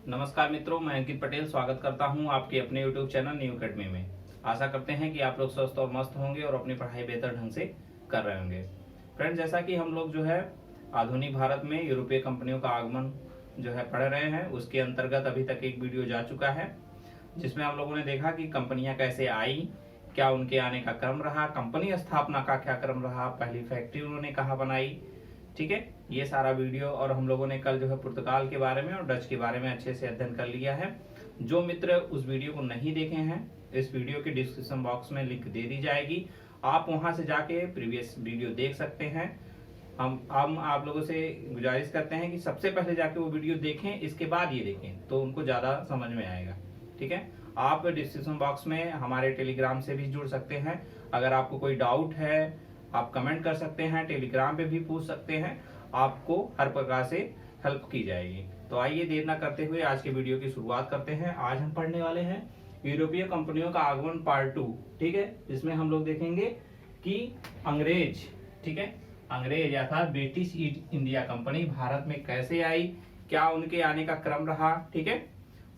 नमस्कार मित्रों, मैं अंकित पटेल स्वागत करता हूं आपके अपने YouTube चैनल न्यू अकेडमी में। आशा करते हैं कि आप लोग स्वस्थ और मस्त होंगे और अपनी पढ़ाई बेहतर ढंग से कर रहे होंगे। फ्रेंड्स, जैसा कि हम लोग जो है आधुनिक भारत में यूरोपीय कंपनियों का आगमन जो है पढ़ रहे हैं, उसके अंतर्गत अभी तक एक वीडियो जा चुका है जिसमें हम लोगों ने देखा कि कंपनियां कैसे आई, क्या उनके आने का क्रम रहा, कंपनी स्थापना का क्या क्रम रहा, पहली फैक्ट्री उन्होंने कहाँ बनाई। ठीक है, ये सारा वीडियो और हम लोगों ने कल जो है पुर्तगाल के बारे में और डच के बारे में अच्छे से अध्ययन कर लिया है। जो मित्र उस वीडियो को नहीं देखे हैं, इस वीडियो के डिस्क्रिप्शन बॉक्स में लिंक दे दी जाएगी, आप वहां से जाके प्रीवियस वीडियो देख सकते हैं। हम आप लोगों से गुजारिश करते हैं कि सबसे पहले जाके वो वीडियो देखें, इसके बाद ये देखें तो उनको ज्यादा समझ में आएगा। ठीक है, आप डिस्क्रिप्शन बॉक्स में हमारे टेलीग्राम से भी जुड़ सकते हैं। अगर आपको कोई डाउट है आप कमेंट कर सकते हैं, टेलीग्राम पे भी पूछ सकते हैं, आपको हर प्रकार से हेल्प की जाएगी। तो आइए देर न करते हुए आज के वीडियो की शुरुआत करते हैं। आज हम पढ़ने वाले हैं यूरोपीय कंपनियों का आगमन पार्ट 2। ठीक है, जिसमें हम लोग देखेंगे कि अंग्रेज, ठीक है, अंग्रेज अर्थात British east India company Bharat में कैसे आई, क्या उनके आने का क्रम रहा, ठीक है,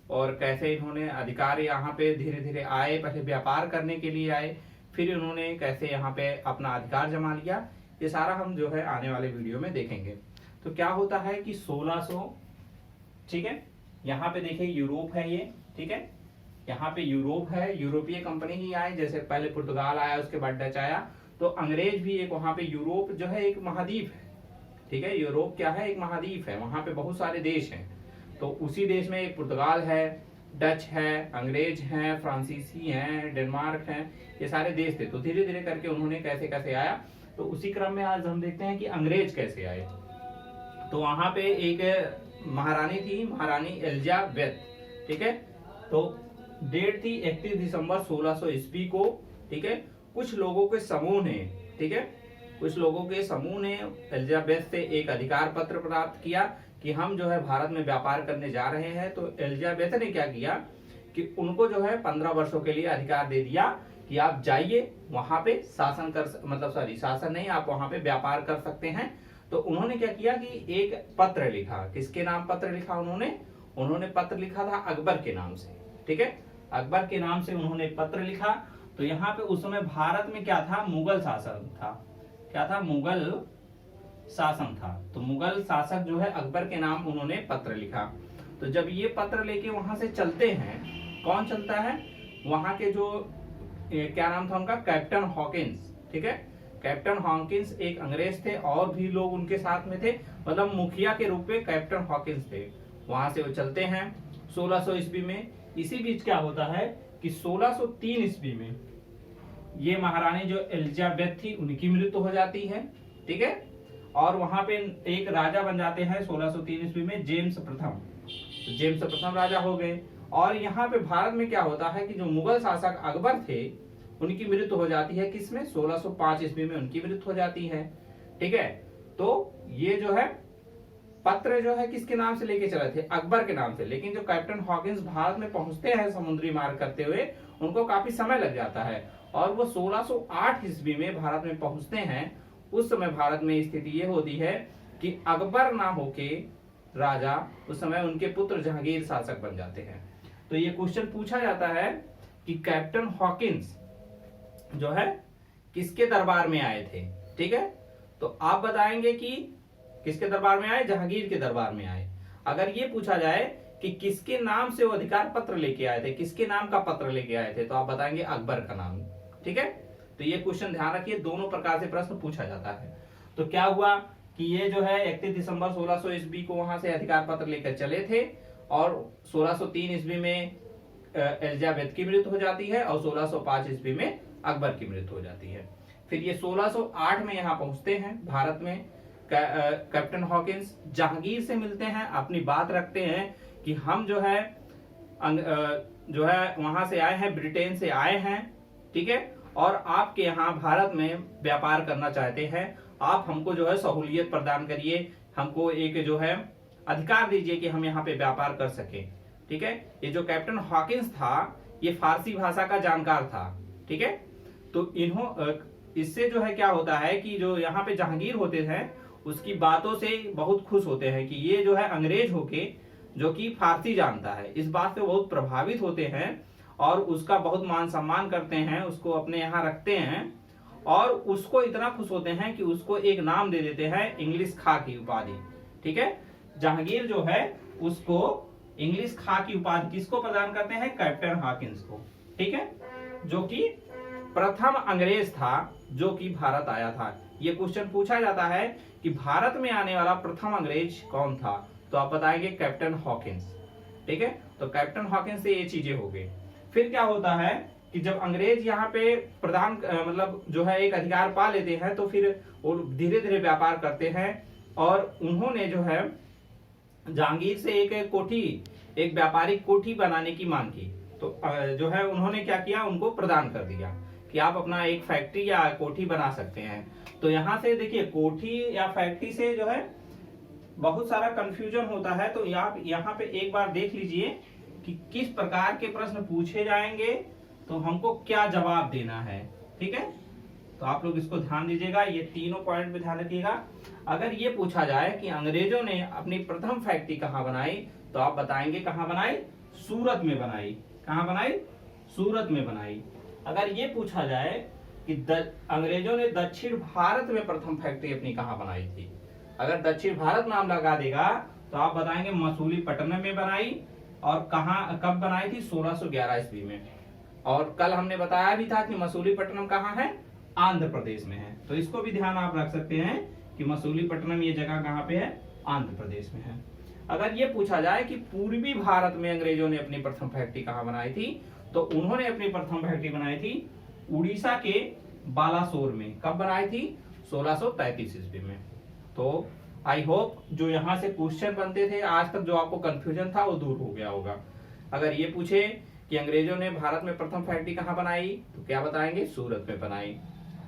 और कैसे इन्होंने अधिकार यहाँ पे धीरे धीरे आए, पहले व्यापार करने के लिए आए, फिर उन्होंने कैसे यहाँ पे अपना अधिकार जमा लिया, ये सारा हम जो है आने वाले वीडियो में देखेंगे। तो क्या होता है कि 1600, ठीक है, यहाँ पे देखिए यूरोप है ये, ठीक है, यहाँ पे यूरोप है, यूरोपीय कंपनी ही आए, जैसे पहले पुर्तगाल आया उसके बाद डच आया, तो अंग्रेज भी एक वहां पे, यूरोप जो है एक महाद्वीप है, ठीक है, यूरोप क्या है, एक महाद्वीप है, वहां पे बहुत सारे देश हैं। तो उसी देश में एक पुर्तगाल है, डच है, अंग्रेज हैं, फ्रांसीसी हैं, डेनमार्क हैं, ये सारे देश थे। तो धीरे धीरे करके उन्होंने कैसे कैसे आया, तो उसी क्रम में आज हम देखते हैं कि अंग्रेज कैसे आए। तो वहां पे एक महारानी थी, महारानी एलिजाबेथ, ठीक है, तो डेट थी 31 दिसंबर 1600 ईस्वी को, ठीक है। कुछ लोगों के समूह ने, ठीक है, कुछ लोगों के समूह ने एलिजाबेथ से एक अधिकार पत्र प्राप्त किया कि हम जो है भारत में व्यापार करने जा रहे हैं। तो एलिजाबेथ ने क्या किया कि उनको जो है 15 वर्षों के लिए अधिकार दे दिया कि आप जाइए वहां पे शासन कर, मतलब सॉरी शासन नहीं, आप वहां पे व्यापार कर सकते हैं। तो उन्होंने क्या किया कि एक पत्र लिखा। किसके नाम पत्र लिखा उन्होंने पत्र लिखा था अकबर के नाम से, ठीक है, अकबर के नाम से उन्होंने पत्र लिखा। तो यहाँ पे उस समय भारत में क्या था, मुगल शासन था, क्या था, मुगल शासन था। तो मुगल शासक जो है अकबर के नाम उन्होंने पत्र लिखा। तो जब ये पत्र लेके वहां से चलते हैं, कौन चलता है, वहां के जो क्या नाम था उनका, कैप्टन हॉकिंस, ठीक है, कैप्टन हॉकिंस एक अंग्रेज थे और भी लोग उनके साथ में थे, मतलब मुखिया के रूप में कैप्टन हॉकिंस थे। वहां से वो चलते हैं 1600 ईस्वी में। इसी बीच क्या होता है कि 1603 ईस्वी में ये महारानी जो एलिजाबेथ थी उनकी मृत्यु हो जाती है, ठीक है, और वहां पे एक राजा बन जाते हैं 1603 ईस्वी में, जेम्स प्रथम। तो जेम्स प्रथम राजा हो गए। और यहाँ पे भारत में क्या होता है कि जो मुगल शासक अकबर थे उनकी मृत्यु हो जाती है, किसमें, 1605 ईस्वी में उनकी मृत्यु हो जाती है, ठीक है। तो ये जो है पत्र जो है किसके नाम से लेके चले थे, अकबर के नाम से। लेकिन जो कैप्टन हॉकिंस भारत में पहुंचते हैं समुद्री मार्ग करते हुए, उनको काफी समय लग जाता है और वो 1608 ईस्वी में भारत में पहुंचते हैं। उस समय भारत में स्थिति ये होती है कि अकबर ना होके राजा, उस समय उनके पुत्र जहांगीर शासक बन जाते हैं। तो ये क्वेश्चन पूछा जाता है कि कैप्टन हॉकिंस जो है किसके दरबार में आए थे, ठीक है। तो आप बताएंगे कि किसके दरबार में आए, जहांगीर के दरबार में आए। अगर ये पूछा जाए कि किसके नाम से वो अधिकार पत्र लेके आए थे, किसके नाम का पत्र लेके आए थे, तो आप बताएंगे अकबर का नाम, ठीक है। तो ये क्वेश्चन ध्यान रखिए, दोनों प्रकार से प्रश्न पूछा जाता है। तो क्या हुआ कि ये जो है 31 दिसंबर 1600 ईस्वी को वहां से अधिकार पत्र लेकर चले थे और 1603 ईस्वी में एलिजाबेथ की मृत्यु हो जाती है और 1605 ईस्वी में अकबर की मृत्यु हो जाती है। फिर ये 1608 में यहाँ पहुंचते हैं भारत में। कैप्टन हॉकिंस जहांगीर से मिलते हैं, अपनी बात रखते हैं कि हम जो है वहां से आए हैं, ब्रिटेन से आए हैं, ठीक है, और आपके यहाँ भारत में व्यापार करना चाहते हैं, आप हमको जो है सहूलियत प्रदान करिए, हमको एक जो है अधिकार दीजिए कि हम यहाँ पे व्यापार कर सकें, ठीक है। ये जो कैप्टन हॉकिंस था ये फारसी भाषा का जानकार था, ठीक है। तो इससे जो है क्या होता है कि जो यहाँ पे जहांगीर होते हैं उसकी बातों से बहुत खुश होते हैं कि ये जो है अंग्रेज होके जो कि फारसी जानता है, इस बात से बहुत प्रभावित होते हैं और उसका बहुत मान सम्मान करते हैं, उसको अपने यहाँ रखते हैं और उसको इतना खुश होते हैं कि उसको एक नाम दे देते हैं इंग्लिश खा की उपाधि। ठीक है, जहांगीर जो है उसको इंग्लिश खा की उपाधि किसको प्रदान करते हैं? कैप्टन हॉकिंस को। ठीक है, जो कि प्रथम अंग्रेज था जो कि भारत आया था। ये क्वेश्चन पूछा जाता है कि भारत में आने वाला प्रथम अंग्रेज कौन था, तो आप बताएंगे कैप्टन हॉकिंस। ठीक है, तो कैप्टन हॉकिंस से ये चीजें हो गई। फिर क्या होता है कि जब अंग्रेज यहाँ पे प्रधान मतलब जो है एक अधिकार पा लेते हैं तो फिर वो धीरे धीरे व्यापार करते हैं और उन्होंने जो है जहांगीर से एक व्यापारिक कोठी बनाने की मांग की। तो जो है उन्होंने क्या किया, उनको प्रदान कर दिया कि आप अपना एक फैक्ट्री या कोठी बना सकते हैं। तो यहाँ से देखिए कोठी या फैक्ट्री से जो है बहुत सारा कंफ्यूजन होता है, तो आप यहाँ पे एक बार देख लीजिए कि किस प्रकार के प्रश्न पूछे जाएंगे तो हमको क्या जवाब देना है। ठीक है, तो आप लोग इसको ध्यान दीजिएगा, ये तीनों पॉइंट पे ध्यान रखिएगा। अगर ये पूछा जाए कि अंग्रेजों ने अपनी प्रथम फैक्ट्री कहाँ बनाई, तो आप बताएंगे कहाँ बनाई? सूरत में बनाई। कहाँ बनाई? सूरत में बनाई। अगर ये पूछा जाए कि अंग्रेजों ने दक्षिण भारत में प्रथम फैक्ट्री अपनी कहाँ बनाई थी, अगर दक्षिण भारत नाम लगा देगा तो आप बताएंगे मसूलीपट्टनम में बनाई। और कहाँ कब बनाई थी? 1611 ईस्वी में। और कल हमने बताया भी था कि मसूलीपट्टनम कहाँ है? आंध्र प्रदेश में है। तो इसको भी ध्यान आप रख सकते हैं कि मसूलीपट्टनम ये जगह कहाँ पे है? आंध्र प्रदेश में है। अगर ये पूछा जाए कि पूर्वी भारत में अंग्रेजों ने अपनी प्रथम फैक्ट्री कहाँ बनाई थी, तो उन्होंने अपनी प्रथम फैक्ट्री बनाई थी उड़ीसा के बालासोर में। कब बनाई थी? 1633 ईस्वी में। तो आई होप जो यहाँ से क्वेश्चन बनते थे आज तक जो आपको कंफ्यूजन था वो दूर हो गया होगा। अगर ये पूछे कि अंग्रेजों ने भारत में प्रथम फैक्ट्री कहाँ बनाई, तो क्या बताएंगे? सूरत में बनाई।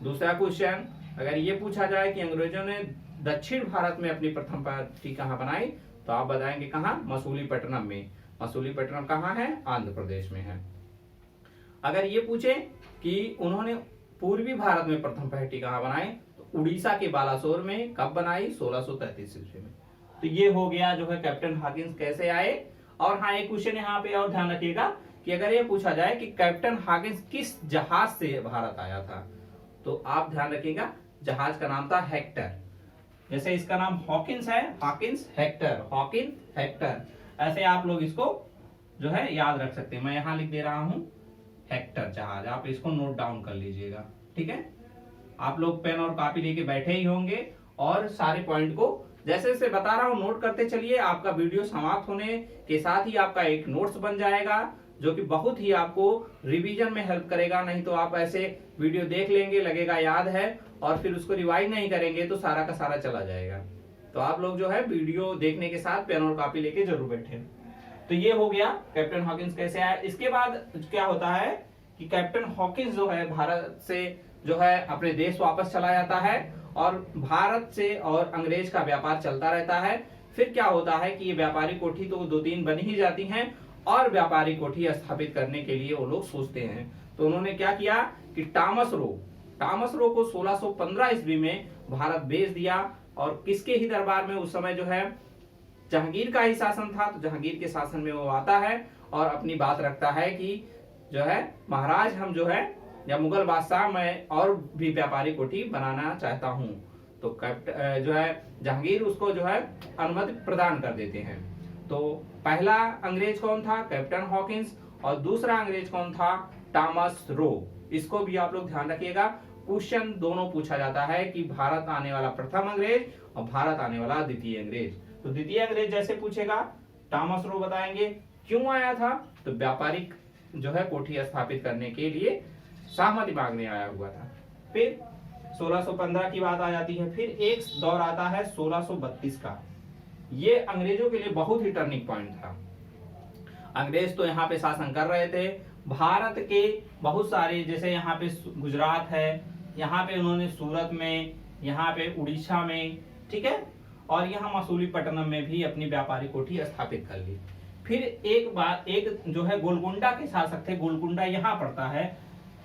दूसरा क्वेश्चन, अगर ये पूछा जाए कि अंग्रेजों ने दक्षिण भारत में अपनी प्रथम फैक्ट्री कहाँ बनाई, तो आप बताएंगे कहाँ? मसूलीपट्टनम में। मसूलीपट्टनम कहाँ है? आंध्र प्रदेश में है। अगर ये पूछे कि उन्होंने पूर्वी भारत में प्रथम फैक्ट्री कहाँ बनाई, तो उड़ीसा के बालासोर में। कब बनाई? 1633 ईस्वी में। तो ये हो गया जो है कैप्टन हॉकिंस कैसे आए। और हाँ, एक क्वेश्चन यहाँ पे और ध्यान रखिएगा कि अगर ये पूछा जाए कि कैप्टन हॉकिंस किस जहाज से भारत आया था, तो आप ध्यान रखिएगा जहाज का नाम था हेक्टर। जैसे इसका नाम हॉकिंस है, हॉकिंस हेक्टर, हॉकिंस हेक्टर, ऐसे आप लोग इसको जो है याद रख सकते हैं। मैं यहाँ लिख दे रहा हूं हेक्टर जहाज, आप इसको नोट डाउन कर लीजिएगा। ठीक है, आप लोग पेन और कॉपी लेके बैठे ही होंगे और सारे पॉइंट को जैसे जैसे बता रहा हूं नोट करते चलिए। आपका वीडियो समाप्त होने के साथ ही आपका एक नोट्स बन जाएगा जो कि बहुत ही आपको रिवीजन में हेल्प करेगा। नहीं तो आप ऐसे वीडियो देख लेंगे, लगेगा याद है, और फिर उसको रिवाइज नहीं करेंगे तो सारा का सारा चला जाएगा। तो आप लोग जो है वीडियो देखने के साथ पेन और कॉपी लेके जरूर बैठे। तो ये हो गया कैप्टन हॉकिंस कैसे आया। इसके बाद क्या होता है कि कैप्टन हॉकिंस जो है भारत से जो है अपने देश वापस चला जाता है और भारत से और अंग्रेज का व्यापार चलता रहता है। फिर क्या होता है कि ये व्यापारी कोठी तो 2-3 बन ही जाती हैं और व्यापारी कोठी स्थापित करने के लिए वो लोग सोचते हैं। तो उन्होंने क्या किया कि टॉमस रो को 1615 ईस्वी में भारत भेज दिया। और किसके ही दरबार में उस समय जो है जहांगीर का ही शासन था, तो जहांगीर के शासन में वो आता है और अपनी बात रखता है कि जो है महाराज हम जो है या मुगल बादशाह मैं और भी व्यापारी कोठी बनाना चाहता हूं। तो जो है जहांगीर उसको जो है अनुमति प्रदान कर देते हैं। तो पहला अंग्रेज कौन था? Captain Hawkins. और दूसरा अंग्रेज कौन था? Thomas Roe. इसको भी आप लोग ध्यान रखिएगा, क्वेश्चन दोनों पूछा जाता है कि भारत आने वाला प्रथम अंग्रेज और भारत आने वाला द्वितीय अंग्रेज। तो द्वितीय अंग्रेज जैसे पूछेगा टॉमस रो बताएंगे क्यों आया था, तो व्यापारिक जो है कोठी स्थापित करने के लिए सहमति मांगने आया हुआ था। फिर 1615 की बात आ जाती है। फिर एक दौर आता है 1632 का। ये अंग्रेजों के लिए बहुत ही टर्निंग पॉइंट था। अंग्रेज तो यहाँ पे शासन कर रहे थे भारत के बहुत सारे, जैसे यहाँ पे गुजरात है, यहाँ पे उन्होंने सूरत में, यहाँ पे उड़ीसा में, ठीक है, और यहाँ मसूलीपट्टनम में भी अपनी व्यापारी कोठी स्थापित कर ली। फिर एक जो है गोलकुंडा के शासक थे, गोलकुंडा यहाँ पड़ता है,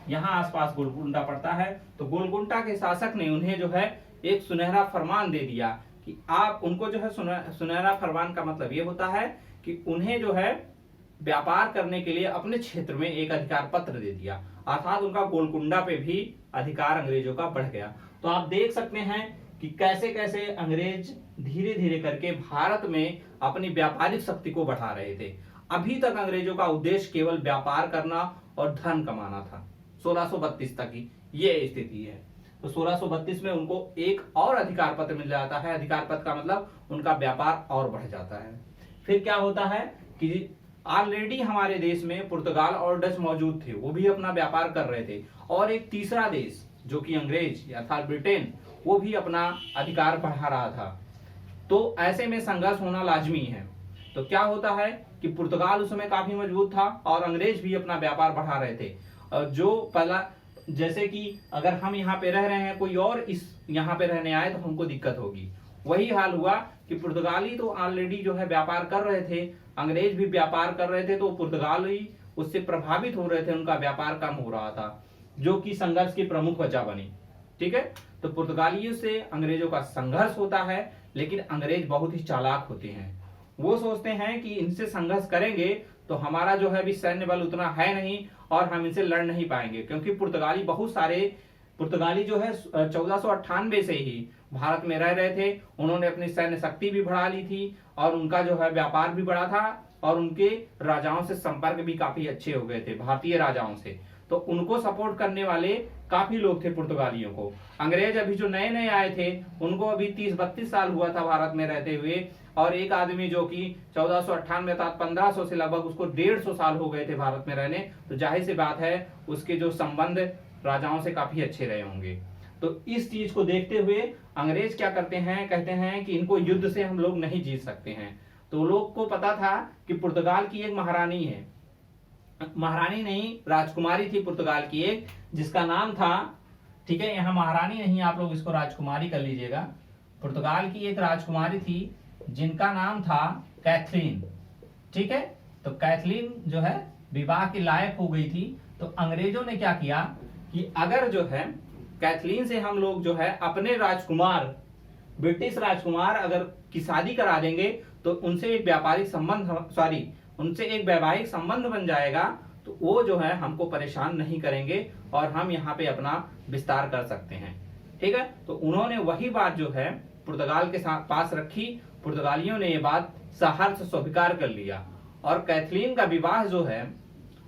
यहाँ आसपास गोलकुंडा पड़ता है। तो गोलकुंडा के शासक ने उन्हें जो है एक सुनहरा फरमान दे दिया कि आप उनको जो है सुनहरा फरमान का मतलब ये होता है कि उन्हें जो है व्यापार करने के लिए अपने क्षेत्र में एक अधिकार पत्र दे दिया, अर्थात उनका गोलकुंडा पे भी अधिकार अंग्रेजों का बढ़ गया। तो आप देख सकते हैं कि कैसे कैसे अंग्रेज धीरे धीरे करके भारत में अपनी व्यापारिक शक्ति को बढ़ा रहे थे। अभी तक अंग्रेजों का उद्देश्य केवल व्यापार करना और धन कमाना था। 1632 तक की ये स्थिति है। तो 1632 में उनको एक और अधिकार पत्र मिल जाता है। अधिकार पत्र का मतलब उनका व्यापार और बढ़ जाता है। फिर क्या होता है कि ऑलरेडी हमारे देश में पुर्तगाल और डच मौजूद थे, वो भी अपना व्यापार कर रहे थे, और एक तीसरा देश जो कि अंग्रेज अर्थात ब्रिटेन, वो भी अपना अधिकार बढ़ा रहा था। तो ऐसे में संघर्ष होना लाजमी है। तो क्या होता है कि पुर्तगाल उस समय काफी मजबूत था और अंग्रेज भी अपना व्यापार बढ़ा रहे थे। और जो पहला, जैसे कि अगर हम यहाँ पे रह रहे हैं, कोई और इस यहाँ पे रहने आए तो हमको दिक्कत होगी। वही हाल हुआ कि पुर्तगाली तो ऑलरेडी जो है व्यापार कर रहे थे, अंग्रेज भी व्यापार कर रहे थे, तो पुर्तगाली उससे प्रभावित हो रहे थे, उनका व्यापार कम हो रहा था, जो कि संघर्ष की प्रमुख वजह बनी। ठीक है, तो पुर्तगालियों से अंग्रेजों का संघर्ष होता है, लेकिन अंग्रेज बहुत ही चालाक होते हैं। वो सोचते हैं कि इनसे संघर्ष करेंगे तो हमारा जो है अभी सैन्य बल उतना है नहीं और हम इनसे लड़ नहीं पाएंगे, क्योंकि पुर्तगाली बहुत सारे पुर्तगाली जो है 1498 से ही भारत में रह रहे थे। उन्होंने अपनी सैन्य शक्ति भी बढ़ा ली थी और उनका जो है व्यापार भी बढ़ा था और उनके राजाओं से संपर्क भी काफी अच्छे हो गए थे, भारतीय राजाओं से। तो उनको सपोर्ट करने वाले काफी लोग थे पुर्तगालियों को। अंग्रेज अभी जो नए नए आए थे उनको अभी 30-32 साल हुआ था भारत में रहते हुए, और एक आदमी जो कि 1498 अर्थात 1500 से लगभग उसको 150 साल हो गए थे भारत में रहने। तो जाहिर सी बात है उसके जो संबंध राजाओं से काफी अच्छे रहे होंगे। तो इस चीज को देखते हुए अंग्रेज क्या करते हैं, कहते हैं कि इनको युद्ध से हम लोग नहीं जीत सकते हैं। तो लोग को पता था कि पुर्तगाल की एक महारानी है, महारानी नहीं राजकुमारी थी पुर्तगाल की एक, जिसका नाम था, ठीक है यहाँ महारानी नहीं, आप लोग इसको राजकुमारी कर लीजिएगा। पुर्तगाल की एक राजकुमारी थी जिनका नाम था कैथरीन। ठीक है, तो कैथरीन जो है विवाह के लायक हो गई थी। तो अंग्रेजों ने क्या किया कि अगर जो है कैथरीन से हम लोग जो है अपने राजकुमार, ब्रिटिश राजकुमार अगर की शादी करा देंगे तो उनसे एक व्यापारिक संबंध उनसे एक वैवाहिक संबंध बन जाएगा, तो वो जो है हमको परेशान नहीं करेंगे और हम यहाँ पे अपना विस्तार कर सकते हैं। ठीक है, तो उन्होंने वही बात जो है पुर्तगाल के पास रखी। पुर्तगालियों ने ये बात सहर्ष स्वीकार कर लिया और कैथरीन का विवाह जो है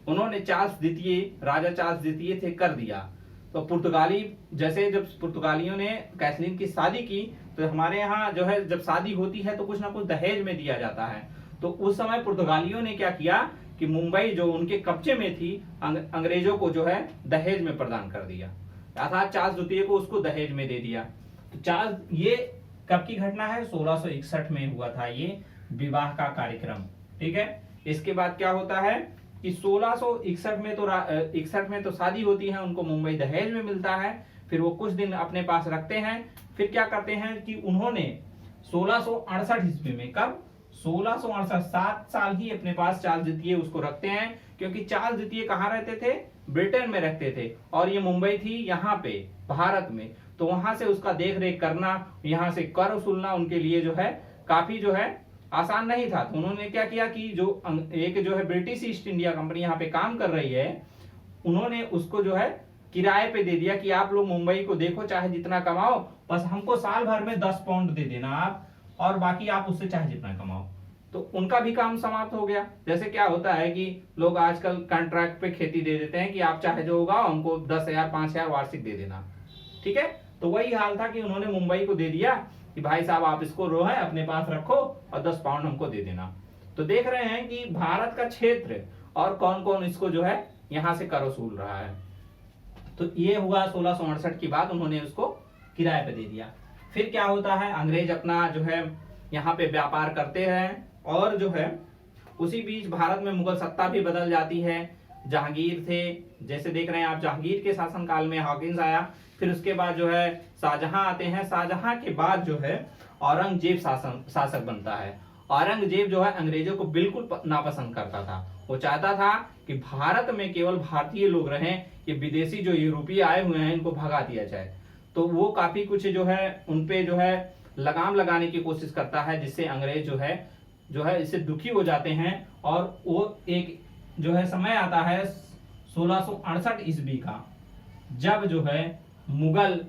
उन्होंने राजा चार्ल्स द्वितीय से कर दिया। तो पुर्तगाली जैसे जब पुर्तगालियों ने कैथरीन की शादी की, तो हमारे यहाँ जो है जब शादी होती है तो कुछ ना कुछ दहेज में दिया जाता है। तो उस समय पुर्तगालियों ने क्या किया कि मुंबई जो उनके कब्जे में थी अंग्रेजों को जो है दहेज में प्रदान कर दिया, अर्थात चार्ल्स द्वितीय को उसको दहेज में दे दिया। तो चार्ल्स, ये कब की घटना है, 1661 में हुआ था ये विवाह का कार्यक्रम। ठीक है, इसके बाद क्या होता है कि 1661 में तो शादी होती है, उनको मुंबई दहेज में मिलता है। फिर वो कुछ दिन अपने पास रखते हैं। फिर क्या करते हैं कि उन्होंने 1668 ईस्वी में, कब 1668, 7 साल ही अपने पास चार्ल्स द्वितीय उसको रखते हैं, क्योंकि चार्ल्स द्वितीय कहाँ रहते थे, ब्रिटेन में रहते थे और ये मुंबई थी यहाँ पे भारत में। तो वहां से उसका देख रेख करना, यहाँ से कर वसूलना उनके लिए जो है काफी जो है आसान नहीं था। तो उन्होंने क्या किया कि जो एक जो है ब्रिटिश ईस्ट इंडिया कंपनी यहाँ पे काम कर रही है, उन्होंने उसको जो है किराए पे दे दिया कि आप लोग मुंबई को देखो, चाहे जितना कमाओ, बस हमको साल भर में 10 पाउंड दे देना आप, और बाकी आप उससे चाहे जितना कमाओ। तो उनका भी काम समाप्त हो गया। जैसे क्या होता है कि लोग आजकल कॉन्ट्रैक्ट पे खेती दे देते हैं कि आप चाहे जो होगा हमको 10,000 5,000 वार्षिक दे देना। ठीक है, तो वही हाल था कि उन्होंने मुंबई को दे दिया कि भाई साहब आप इसको रो है अपने पास रखो और 10 पाउंड हमको दे देना। तो देख रहे हैं कि भारत का क्षेत्र और कौन कौन इसको जो है यहां से कर वसूल रहा है। तो ये हुआ 1668 की बात, उन्होंने उसको किराए पे दे दिया। फिर क्या होता है, अंग्रेज अपना जो है यहाँ पे व्यापार करते हैं और जो है उसी बीच भारत में मुगल सत्ता भी बदल जाती है। जहांगीर थे, जैसे देख रहे हैं आप, जहांगीर के शासनकाल में हॉकिंस आया। फिर उसके बाद जो है शाहजहां आते हैं। शाहजहां के बाद जो है औरंगजेब शासक बनता है। औरंगजेब जो है अंग्रेजों को बिल्कुल नापसंद करता था। वो चाहता था कि भारत में केवल भारतीय लोग रहें, ये विदेशी जो यूरोपीय आए हुए हैं इनको भगा दिया जाए। तो वो काफी कुछ जो है उनपे जो है लगाम लगाने की कोशिश करता है, जिससे अंग्रेज जो है जो है इससे दुखी हो जाते हैं और वो एक जो है समय आता है 1668 ईस्वी का, जब जो है मुगल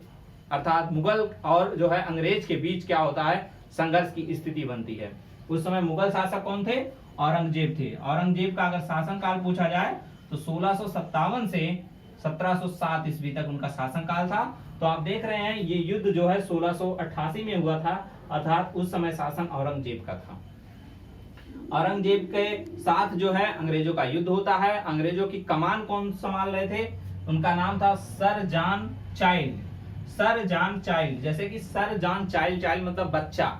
अर्थात मुगल और जो है अंग्रेज के बीच क्या होता है, संघर्ष की स्थिति बनती है। उस समय मुगल शासक कौन थे, औरंगजेब थे। औरंगजेब का अगर शासनकाल पूछा जाए तो 1657 से 1707 ईस्वी तक उनका शासनकाल था। तो आप देख रहे हैं ये युद्ध जो है 1688 में हुआ था, अर्थात उस समय शासन औरंगजेब का था। औरंगजेब के साथ जो है अंग्रेजों का युद्ध होता है। अंग्रेजों की कमान कौन संभाल रहे थे, उनका नाम था sir John child. Sir John child, जैसे कि सर जॉन चाइल्ड, चाइल्ड मतलब बच्चा,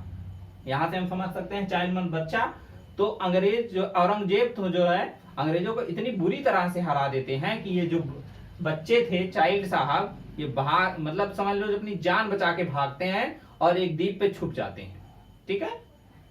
यहां से हम समझ सकते हैं चाइल्ड मतलब बच्चा। तो अंग्रेज जो औरंगजेब तो जो है अंग्रेजों को इतनी बुरी तरह से हरा देते हैं कि ये जो बच्चे थे चाइल्ड साहब, ये भाग मतलब समझ लो जो अपनी जान बचा के भागते हैं और एक द्वीप पे छुप जाते हैं। ठीक है,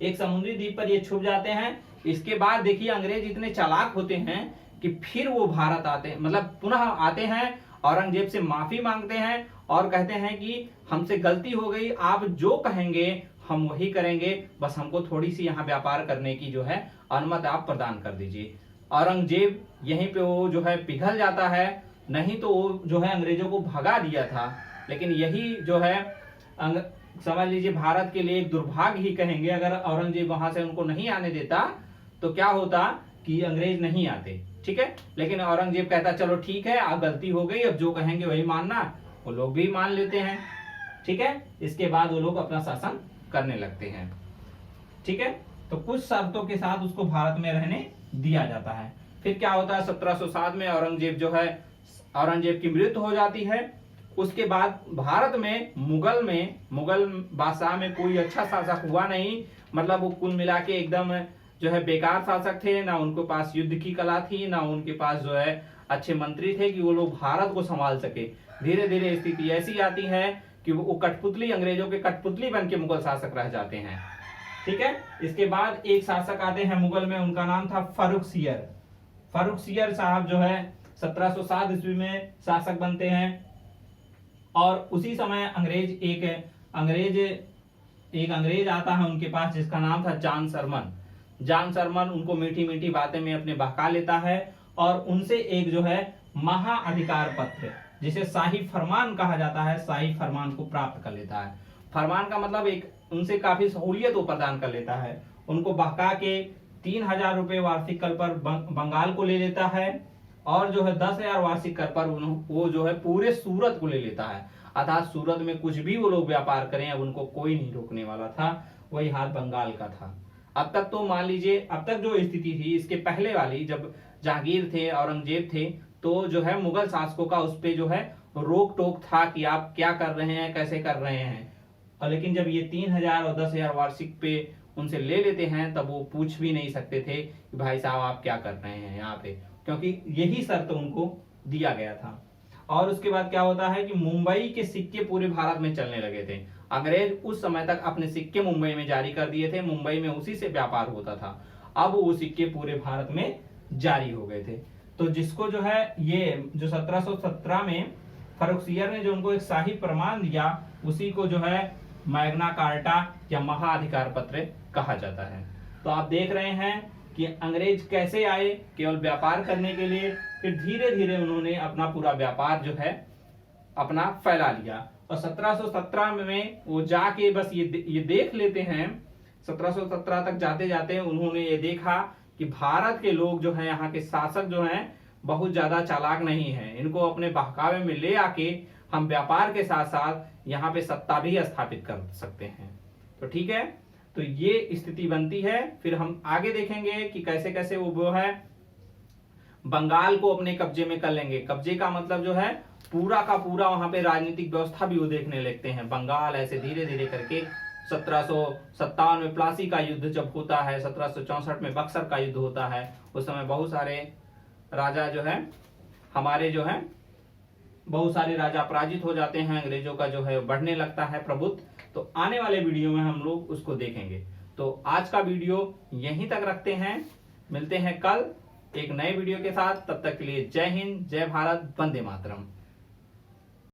एक समुद्री द्वीप पर ये छुप जाते हैं। इसके बाद देखिए अंग्रेज इतने चालाक होते हैं कि फिर वो भारत आते हैं, मतलब पुनः आते हैं, औरंगजेब से माफी मांगते हैं और कहते हैं कि हमसे गलती हो गई, आप जो कहेंगे हम वही करेंगे, बस हमको थोड़ी सी यहाँ व्यापार करने की जो है अनुमति आप प्रदान कर दीजिए। औरंगजेब यहीं पे वो जो है पिघल जाता है, नहीं तो वो जो है अंग्रेजों को भगा दिया था। लेकिन यही जो है समझ लीजिए भारत के लिए एक दुर्भाग्य ही कहेंगे, अगर औरंगजेब वहां से उनको नहीं आने देता तो क्या होता कि अंग्रेज नहीं आते। ठीक है, लेकिन औरंगजेब कहता चलो ठीक है, आप गलती हो गई, अब जो कहेंगे वही मानना, वो लोग भी मान लेते हैं। ठीक है, इसके बाद वो लोग अपना शासन करने लगते हैं। ठीक है, तो कुछ शर्तों के साथ उसको भारत में रहने दिया जाता है। फिर क्या होता है 1707 में औरंगजेब जो है औरंगजेब की मृत्यु हो जाती है। उसके बाद भारत में मुगल बादशाह में कोई अच्छा शासक हुआ नहीं, मतलब वो कुल मिला के एकदम जो है बेकार शासक थे, ना उनके पास युद्ध की कला थी, ना उनके पास जो है अच्छे मंत्री थे कि वो लोग भारत को संभाल सके। धीरे धीरे स्थिति ऐसी आती है कि वो कठपुतली, अंग्रेजों के कठपुतली बन के मुगल शासक रह जाते हैं। ठीक है, इसके बाद एक शासक आते हैं मुगल में, उनका नाम था फारुखसियर। फारुखसियर साहब जो है 1707 ईस्वी में शासक बनते हैं। और उसी समय एक अंग्रेज आता है उनके पास, जिसका नाम था जॉन सरमन। जॉन सरमन उनको मीठी मीठी बातें में अपने बहका लेता है और उनसे एक जो है महाअधिकार पत्र, जिसे शाही फरमान कहा जाता है, शाही फरमान को प्राप्त कर लेता है। फरमान का मतलब एक उनसे काफी सहूलियत वो प्रदान कर लेता है। उनको बहका के 3000 रुपए वार्षिक कर पर बंगाल को ले लेता है और जो है 10,000 वार्षिक कर पर वो जो है पूरे सूरत को ले लेता है। अर्थात सूरत में कुछ भी वो लोग व्यापार करें अब उनको कोई नहीं रोकने वाला था। वही हाल बंगाल का था। अब तक तो मान लीजिए, अब तक जो स्थिति थी इसके पहले वाली, जब जहांगीर थे, औरंगजेब थे, तो जो है मुगल शासकों का उस पे जो है रोक टोक था कि आप क्या कर रहे हैं, कैसे कर रहे हैं। और लेकिन जब ये 3000 और 10,000 वार्षिक पे उनसे ले लेते हैं तब वो पूछ भी नहीं सकते थे कि भाई साहब आप क्या कर रहे हैं यहाँ पे, क्योंकि यही शर्त उनको दिया गया था। और उसके बाद क्या होता है कि मुंबई के सिक्के पूरे भारत में चलने लगे थे। अंग्रेज उस समय तक अपने सिक्के मुंबई में जारी कर दिए थे, मुंबई में उसी से व्यापार होता था। अब वो सिक्के पूरे भारत में जारी हो गए थे। तो जिसको जो है ये जो 1717 में फारुखसियर ने जो उनको एक शाही प्रमाण दिया, उसी को जो है मैग्ना कार्टा या महाअधिकार पत्र कहा जाता है। तो आप देख रहे हैं कि अंग्रेज कैसे आए केवल व्यापार करने के लिए, फिर धीरे धीरे उन्होंने अपना पूरा व्यापार जो है अपना फैला लिया। और 1717 में वो जाके बस ये देख लेते हैं, 1717 तक जाते जाते उन्होंने ये देखा कि भारत के लोग जो है, यहाँ के शासक जो हैं बहुत ज्यादा चालाक नहीं है, इनको अपने बहकावे में ले आके हम व्यापार के साथ साथ यहाँ पे सत्ता भी स्थापित कर सकते हैं। तो ठीक है, तो ये स्थिति बनती है। फिर हम आगे देखेंगे कि कैसे कैसे वो है बंगाल को अपने कब्जे में कर लेंगे। कब्जे का मतलब जो है पूरा का पूरा वहां पे राजनीतिक व्यवस्था भी वो देखने लगते हैं। बंगाल ऐसे धीरे धीरे करके 1757 में प्लासी का युद्ध जब होता है, 1764 में बक्सर का युद्ध होता है, उस समय बहुत सारे राजा जो है हमारे जो है बहुत सारे राजा पराजित हो जाते हैं, अंग्रेजों का जो है बढ़ने लगता है प्रभुत्व। तो आने वाले वीडियो में हम लोग उसको देखेंगे। तो आज का वीडियो यहीं तक रखते हैं, मिलते हैं कल एक नए वीडियो के साथ। तब तक के लिए जय हिंद, जय भारत, वंदे मातरम।